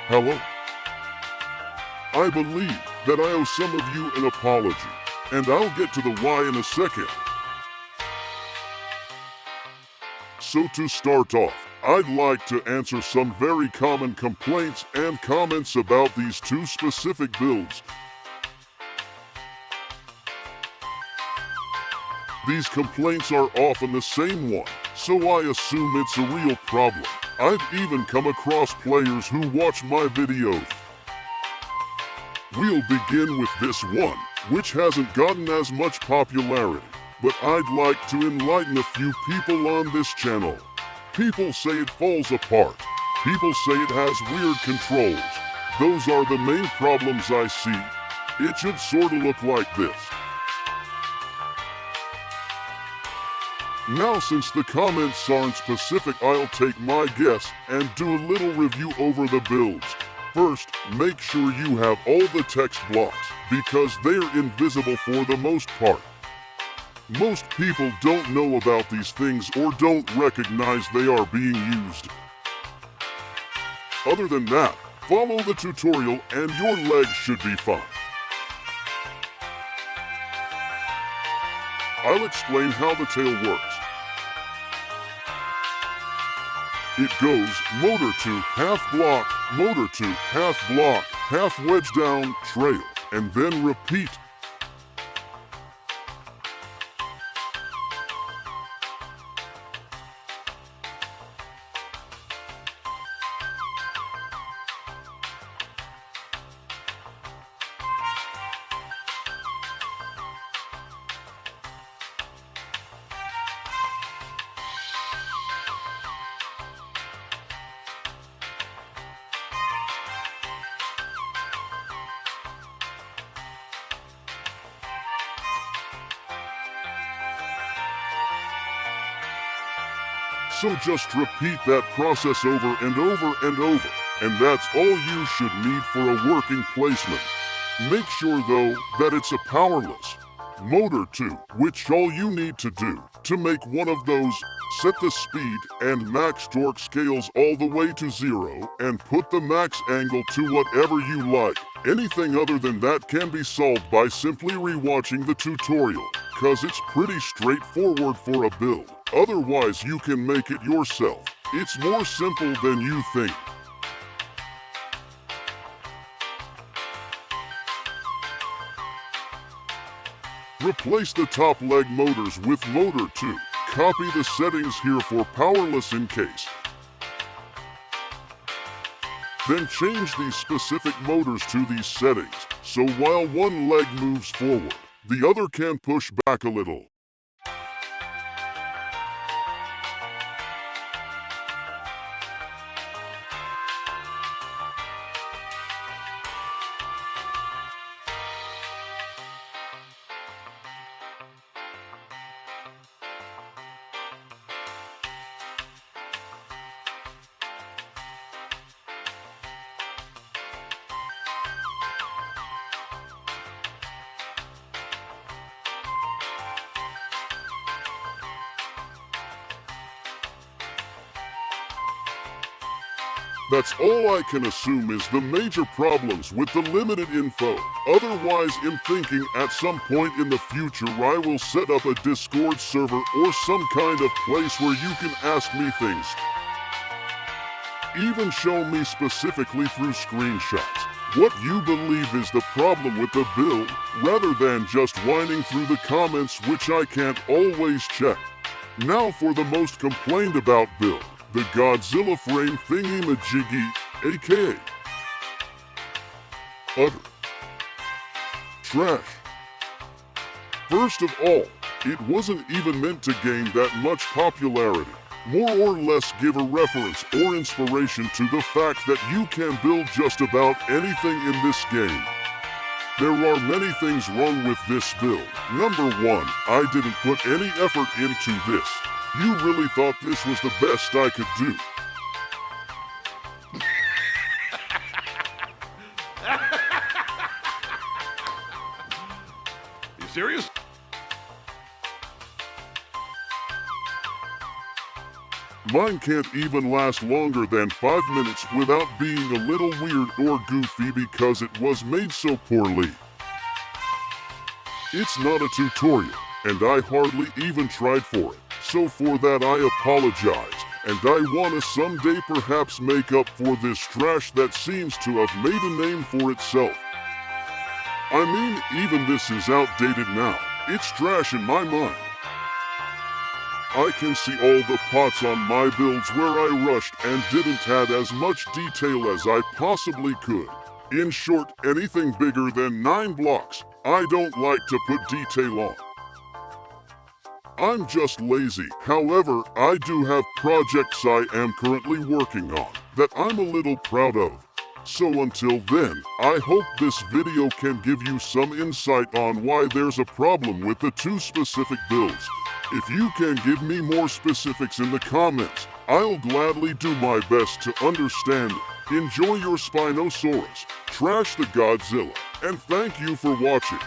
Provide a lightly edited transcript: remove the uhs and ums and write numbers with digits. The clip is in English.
Hello? I believe that I owe some of you an apology, and I'll get to the why in a second. So to start off, I'd like to answer some very common complaints and comments about these two specific builds. These complaints are often the same one, so I assume it's a real problem. I've even come across players who watch my videos. We'll begin with this one, which hasn't gotten as much popularity, but I'd like to enlighten a few people on this channel. People say it falls apart. People say it has weird controls. Those are the main problems I see. It should sorta look like this. Now, since the comments aren't specific, I'll take my guess and do a little review over the builds. First, make sure you have all the text blocks, because they're invisible for the most part. Most people don't know about these things or don't recognize they are being used. Other than that, follow the tutorial and your legs should be fine. I'll explain how the tail works. It goes motor to half block, motor to half block, half wedge down, trail, and then repeat. So just repeat that process over and over and over, and that's all you should need for a working placement. Make sure though that it's a powerless motor too, which all you need to do to make one of those, set the speed and max torque scales all the way to 0 and put the max angle to whatever you like. Anything other than that can be solved by simply rewatching the tutorial, cause it's pretty straightforward for a build. Otherwise you can make it yourself. It's more simple than you think. Replace the top leg motors with motor 2. Copy the settings here for powerless in case. Then change these specific motors to these settings, so while one leg moves forward, the other can push back a little. That's all I can assume is the major problems with the limited info. Otherwise, I'm thinking at some point in the future I will set up a Discord server or some kind of place where you can ask me things. Even show me specifically through screenshots what you believe is the problem with the build, rather than just whining through the comments, which I can't always check. Now for the most complained about build. The Godzilla frame thingy-majiggy, aka utter trash. First of all, it wasn't even meant to gain that much popularity. More or less give a reference or inspiration to the fact that you can build just about anything in this game. There are many things wrong with this build. Number 1, I didn't put any effort into this. You really thought this was the best I could do. You serious? Mine can't even last longer than 5 minutes without being a little weird or goofy because it was made so poorly. It's not a tutorial, and I hardly even tried for it, so for that I apologize, and I wanna someday perhaps make up for this trash that seems to have made a name for itself. I mean, even this is outdated now. It's trash in my mind. I can see all the pots on my builds where I rushed and didn't add as much detail as I possibly could. In short, anything bigger than 9 blocks, I don't like to put detail on. I'm just lazy. However, I do have projects I am currently working on that I'm a little proud of. So until then, I hope this video can give you some insight on why there's a problem with the 2 specific builds. If you can give me more specifics in the comments, I'll gladly do my best to understand it. Enjoy your Spinosaurus, trash the Godzilla, and thank you for watching.